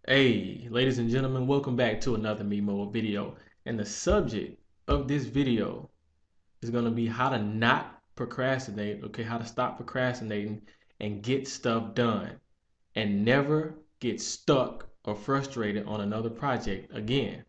Hey, ladies and gentlemen, welcome back to another Me Mode video. And the subject of this video is going to be how to not procrastinate, okay? How to stop procrastinating and get stuff done and never get stuck or frustrated on another project again.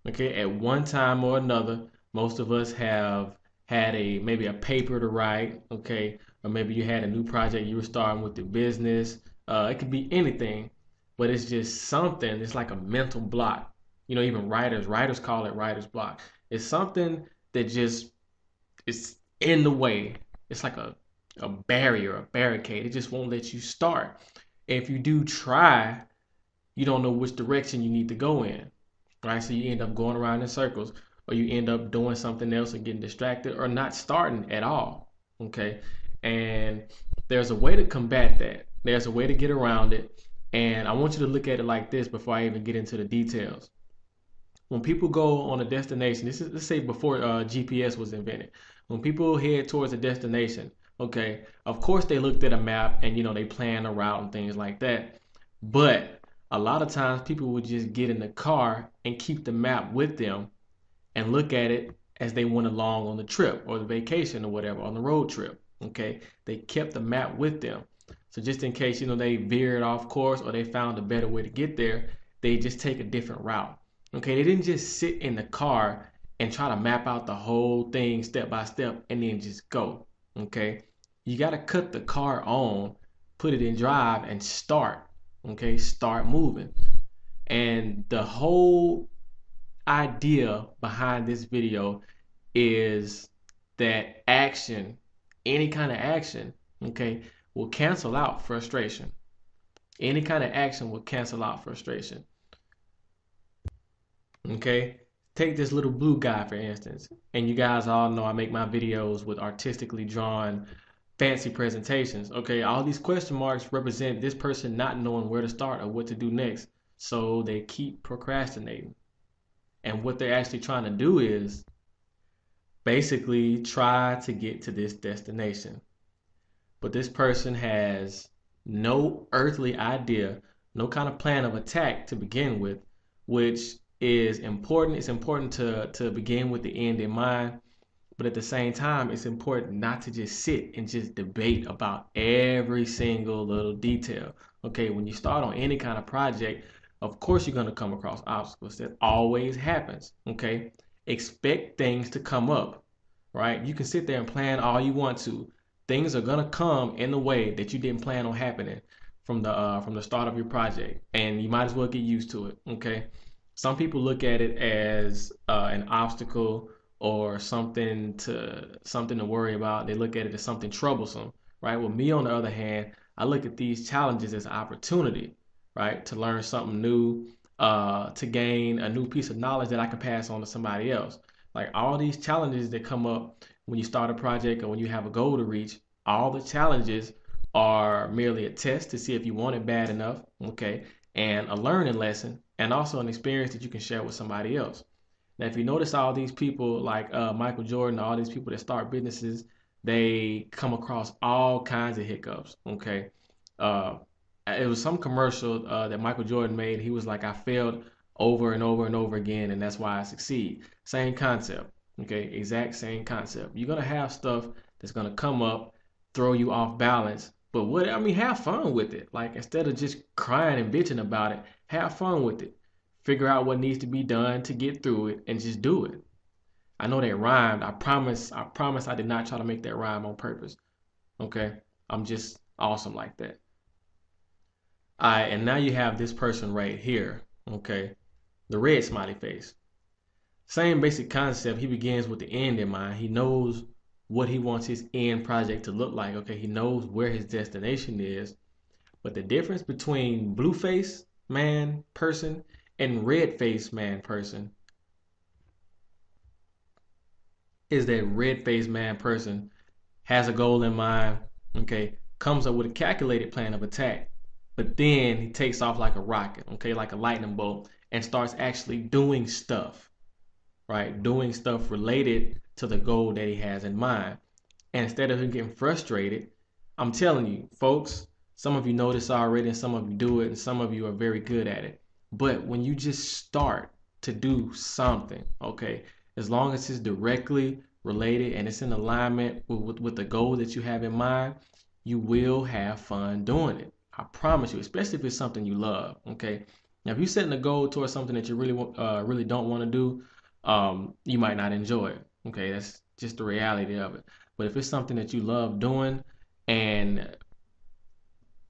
Okay, at one time or another, most of us have had maybe a paper to write, okay, or maybe you had a new project you were starting with your business. It could be anything, but it's just something. It's like a mental block. Even writers call it writer's block. It's something that just is in the way. It's like a barrier, a barricade. It just won't let you start. If you do try, you don't know which direction you need to go in, right? So you end up going around in circles, or you end up doing something else and getting distracted, or not starting at all. Okay, and there's a way to combat that. There's a way to get around it, and I want you to look at it like this before I even get into the details. When people go on a destination, this is, let's say before GPS was invented, when people head towards a destination, okay, of course they looked at a map and they plan a route and things like that. But a lot of times people would just get in the car and keep the map with them and look at it as they went along on the trip or the vacation or whatever on the road trip. Okay, they kept the map with them. So just in case they veered off course or they found a better way to get there, they just take a different route. Okay, they didn't just sit in the car and try to map out the whole thing step by step and then just go. Okay, you got to cut the car on, put it in drive, and start. Okay, start moving. And the whole idea behind this video is that action, any kind of action, okay, will cancel out frustration. Any kind of action will cancel out frustration. Okay, take this little blue guy for instance, and you guys all know I make my videos with artistically drawn fancy presentations. Okay, all these question marks represent this person not knowing where to start or what to do next, so they keep procrastinating. And what they're actually trying to do is basically try to get to this destination. But this person has no earthly idea, no kind of plan of attack to begin with, which is important. It's important to begin with the end in mind, but at the same time, it's important not to just sit and just debate about every single little detail. Okay, when you start on any kind of project, of course you're going to come across obstacles. That always happens. Okay, expect things to come up, right? You can sit there and plan all you want to. Things are going to come in a way that you didn't plan on happening from the start of your project, and you might as well get used to it. Okay, some people look at it as an obstacle or something to worry about. They look at it as something troublesome, right? Well, me on the other hand, I look at these challenges as opportunity, right? To learn something new, to gain a new piece of knowledge that I can pass on to somebody else. Like all these challenges that come up when you start a project or when you have a goal to reach, all the challenges are merely a test to see if you want it bad enough, okay? And a learning lesson and also an experience that you can share with somebody else. Now, if you notice all these people like Michael Jordan, all these people that start businesses, they come across all kinds of hiccups. Okay, uh, it was some commercial that Michael Jordan made. He was like, "I failed over and over and over again, and that's why I succeed." Same concept. Okay, exact same concept. You're gonna have stuff that's gonna come up, throw you off balance. But have fun with it. Like instead of just crying and bitching about it, have fun with it, figure out what needs to be done to get through it and just do it. I know that rhymed. I promise I did not try to make that rhyme on purpose. Okay? I'm just awesome like that. Alright, and now you have this person right here. Okay? The red smiley face. Same basic concept. He begins with the end in mind. He knows what he wants his end project to look like. Okay, he knows where his destination is. But the difference between blue face man person and red face man person is that red faced man person has a goal in mind, okay, comes up with a calculated plan of attack, but then he takes off like a rocket, okay, like a lightning bolt, and starts actually doing stuff, right? Doing stuff related to the goal that he has in mind. And instead of him getting frustrated, I'm telling you, folks, Some of you know this already, and some of you do it, and some of you are very good at it. But when you just start to do something, okay, as long as it's directly related and it's in alignment with the goal that you have in mind, you will have fun doing it. I promise you, especially if it's something you love, okay? Now, if you're setting a goal towards something that you really don't want to do, you might not enjoy it. Okay, that's just the reality of it. But if it's something that you love doing and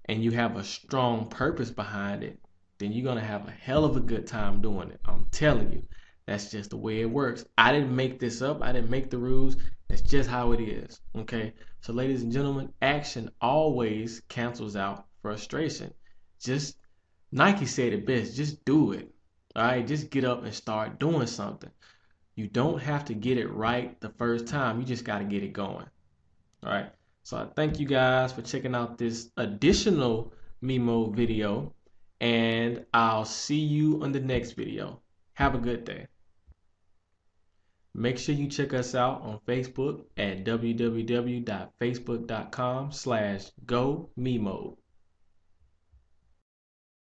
you have a strong purpose behind it, then you're gonna have a hell of a good time doing it. I'm telling you, that's just the way it works. I didn't make this up. I didn't make the rules. That's just how it is. Okay. So, ladies and gentlemen, action always cancels out frustration. Just Nike said it best. Just do it. All right. Just get up and start doing something. You don't have to get it right the first time. You just got to get it going. All right. So I thank you guys for checking out this additional Mimo video, and I'll see you on the next video. Have a good day. Make sure you check us out on Facebook at www.facebook.com/GoMemo.